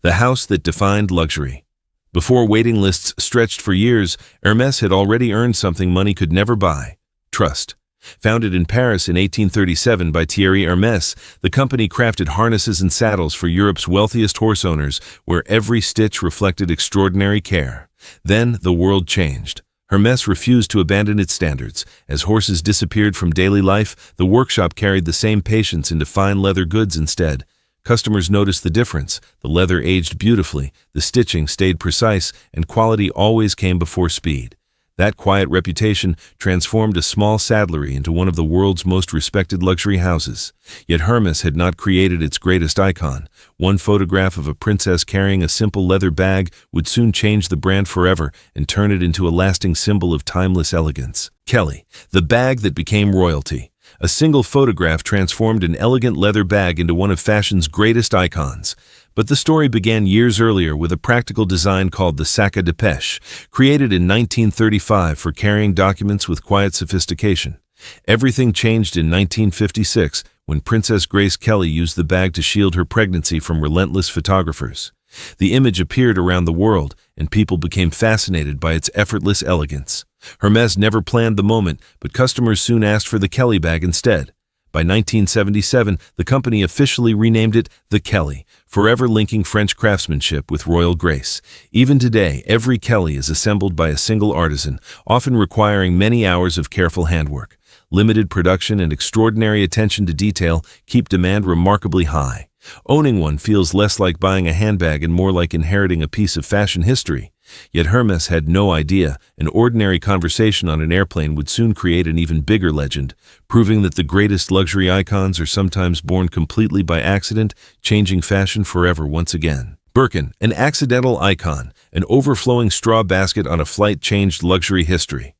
the house that defined luxury. Before waiting lists stretched for years, Hermès had already earned something money could never buy: trust. Founded in Paris in 1837 by Thierry Hermès, the company crafted harnesses and saddles for Europe's wealthiest horse owners, where every stitch reflected extraordinary care. Then the world changed. Hermès refused to abandon its standards. As horses disappeared from daily life, the workshop carried the same patience into fine leather goods instead. Customers noticed the difference. The leather aged beautifully, the stitching stayed precise, and quality always came before speed. That quiet reputation transformed a small saddlery into one of the world's most respected luxury houses. Yet Hermès had not created its greatest icon. One photograph of a princess carrying a simple leather bag would soon change the brand forever and turn it into a lasting symbol of timeless elegance. Kelly, the bag that became royalty. A single photograph transformed an elegant leather bag into one of fashion's greatest icons. But the story began years earlier with a practical design called the sac à dépêche, created in 1935 for carrying documents with quiet sophistication. Everything changed in 1956 when Princess Grace Kelly used the bag to shield her pregnancy from relentless photographers. The image appeared around the world, and people became fascinated by its effortless elegance. Hermès never planned the moment, but customers soon asked for the Kelly bag instead. By 1977, the company officially renamed it the Kelly, forever linking French craftsmanship with royal grace. Even today, every Kelly is assembled by a single artisan, often requiring many hours of careful handwork. Limited production and extraordinary attention to detail keep demand remarkably high. Owning one feels less like buying a handbag and more like inheriting a piece of fashion history. Yet Hermès had no idea an ordinary conversation on an airplane would soon create an even bigger legend, proving that the greatest luxury icons are sometimes born completely by accident, changing fashion forever once again. Birkin, an accidental icon, an overflowing straw basket on a flight changed luxury history.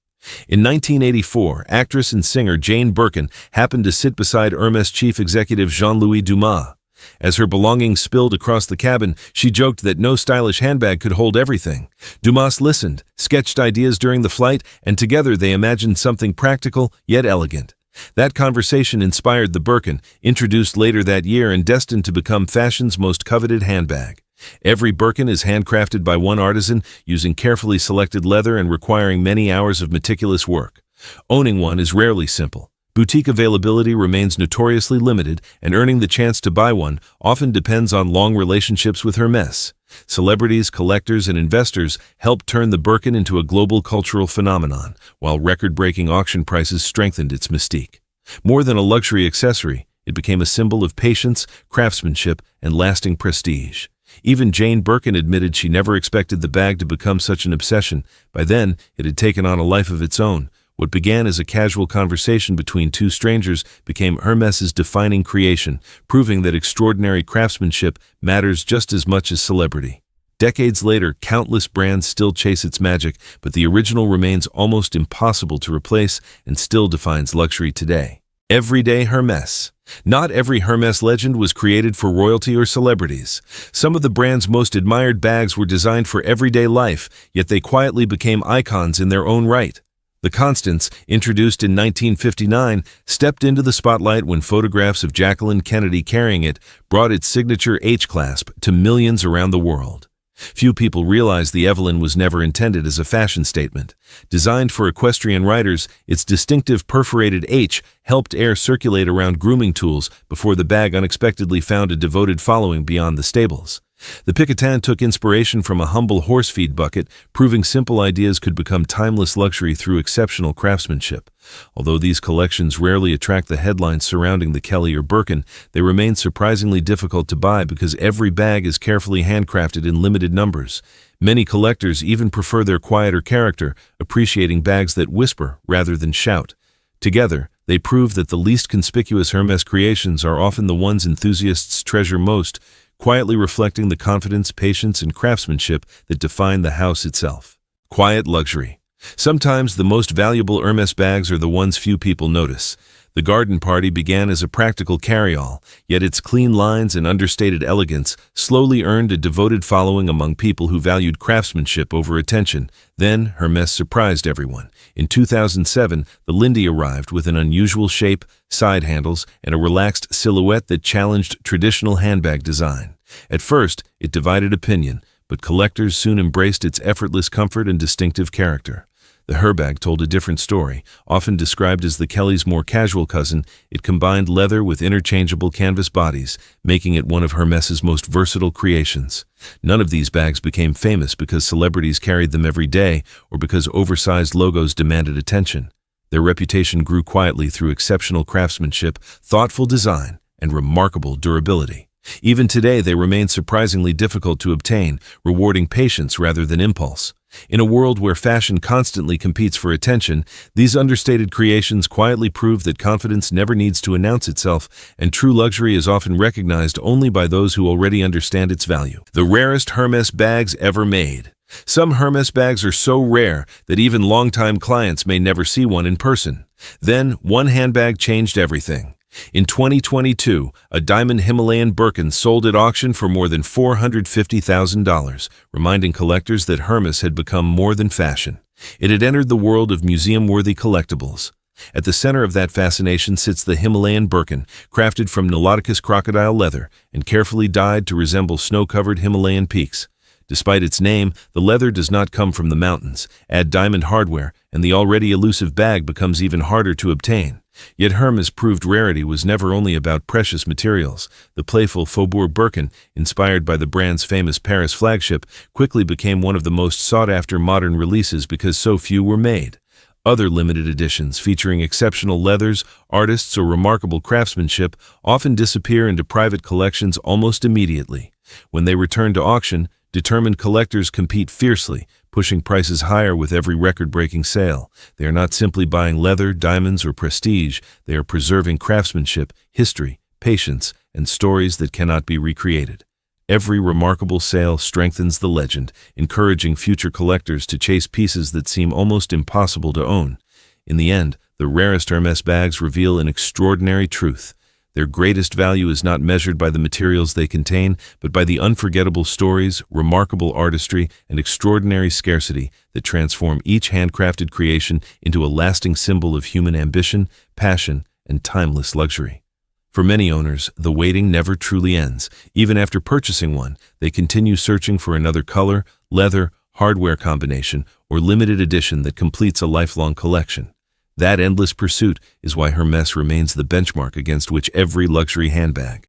In 1984, actress and singer Jane Birkin happened to sit beside Hermès chief executive Jean-Louis Dumas. As her belongings spilled across the cabin, she joked that no stylish handbag could hold everything. Dumas listened, sketched ideas during the flight, and together they imagined something practical yet elegant. That conversation inspired the Birkin, introduced later that year and destined to become fashion's most coveted handbag. Every Birkin is handcrafted by one artisan, using carefully selected leather and requiring many hours of meticulous work. Owning one is rarely simple. Boutique availability remains notoriously limited, and earning the chance to buy one often depends on long relationships with Hermès. Celebrities, collectors, and investors helped turn the Birkin into a global cultural phenomenon, while record-breaking auction prices strengthened its mystique. More than a luxury accessory, it became a symbol of patience, craftsmanship, and lasting prestige. Even Jane Birkin admitted she never expected the bag to become such an obsession. By then, it had taken on a life of its own. What began as a casual conversation between two strangers became Hermès's defining creation, proving that extraordinary craftsmanship matters just as much as celebrity. Decades later, countless brands still chase its magic, but the original remains almost impossible to replace and still defines luxury today. Everyday Hermès. Not every Hermès legend was created for royalty or celebrities. Some of the brand's most admired bags were designed for everyday life, yet they quietly became icons in their own right. The Constance, introduced in 1959, stepped into the spotlight when photographs of Jacqueline Kennedy carrying it brought its signature H-clasp to millions around the world. Few people realize the Evelyn was never intended as a fashion statement. Designed for equestrian riders, its distinctive perforated H helped air circulate around grooming tools before the bag unexpectedly found a devoted following beyond the stables. The Picotin took inspiration from a humble horse feed bucket, proving simple ideas could become timeless luxury through exceptional craftsmanship. Although these collections rarely attract the headlines surrounding the Kelly or Birkin, they remain surprisingly difficult to buy because every bag is carefully handcrafted in limited numbers. Many collectors even prefer their quieter character, appreciating bags that whisper rather than shout. Together, they prove that the least conspicuous Hermès creations are often the ones enthusiasts treasure most, quietly reflecting the confidence, patience, and craftsmanship that define the house itself. Quiet luxury. Sometimes the most valuable Hermès bags are the ones few people notice. The garden party began as a practical carry-all, yet its clean lines and understated elegance slowly earned a devoted following among people who valued craftsmanship over attention. Then, Hermès surprised everyone. In 2007, the Lindy arrived with an unusual shape, side handles, and a relaxed silhouette that challenged traditional handbag design. At first, it divided opinion, but collectors soon embraced its effortless comfort and distinctive character. The Herme bag told a different story. Often described as the Kelly's more casual cousin, it combined leather with interchangeable canvas bodies, making it one of Hermès's most versatile creations. None of these bags became famous because celebrities carried them every day or because oversized logos demanded attention. Their reputation grew quietly through exceptional craftsmanship, thoughtful design, and remarkable durability. Even today, they remain surprisingly difficult to obtain, rewarding patience rather than impulse. In a world where fashion constantly competes for attention, these understated creations quietly prove that confidence never needs to announce itself, and true luxury is often recognized only by those who already understand its value. The rarest Hermès bags ever made. Some Hermès bags are so rare that even longtime clients may never see one in person. Then, one handbag changed everything. In 2022, a diamond Himalayan Birkin sold at auction for more than $450,000, reminding collectors that Hermès had become more than fashion. It had entered the world of museum-worthy collectibles. At the center of that fascination sits the Himalayan Birkin, crafted from Niloticus crocodile leather and carefully dyed to resemble snow-covered Himalayan peaks. Despite its name, the leather does not come from the mountains. Add diamond hardware, and the already elusive bag becomes even harder to obtain. Yet Herme's proved rarity was never only about precious materials. The playful Faubourg Birkin, inspired by the brand's famous Paris flagship, quickly became one of the most sought-after modern releases because so few were made. Other limited editions featuring exceptional leathers, artists, or remarkable craftsmanship often disappear into private collections almost immediately. When they return to auction, determined collectors compete fiercely, pushing prices higher with every record-breaking sale. They are not simply buying leather, diamonds, or prestige. They are preserving craftsmanship, history, patience, and stories that cannot be recreated. Every remarkable sale strengthens the legend, encouraging future collectors to chase pieces that seem almost impossible to own. In the end, the rarest Hermès bags reveal an extraordinary truth. Their greatest value is not measured by the materials they contain, but by the unforgettable stories, remarkable artistry, and extraordinary scarcity that transform each handcrafted creation into a lasting symbol of human ambition, passion, and timeless luxury. For many owners, the waiting never truly ends. Even after purchasing one, they continue searching for another color, leather, hardware combination, or limited edition that completes a lifelong collection. That endless pursuit is why Hermès remains the benchmark against which every luxury handbag,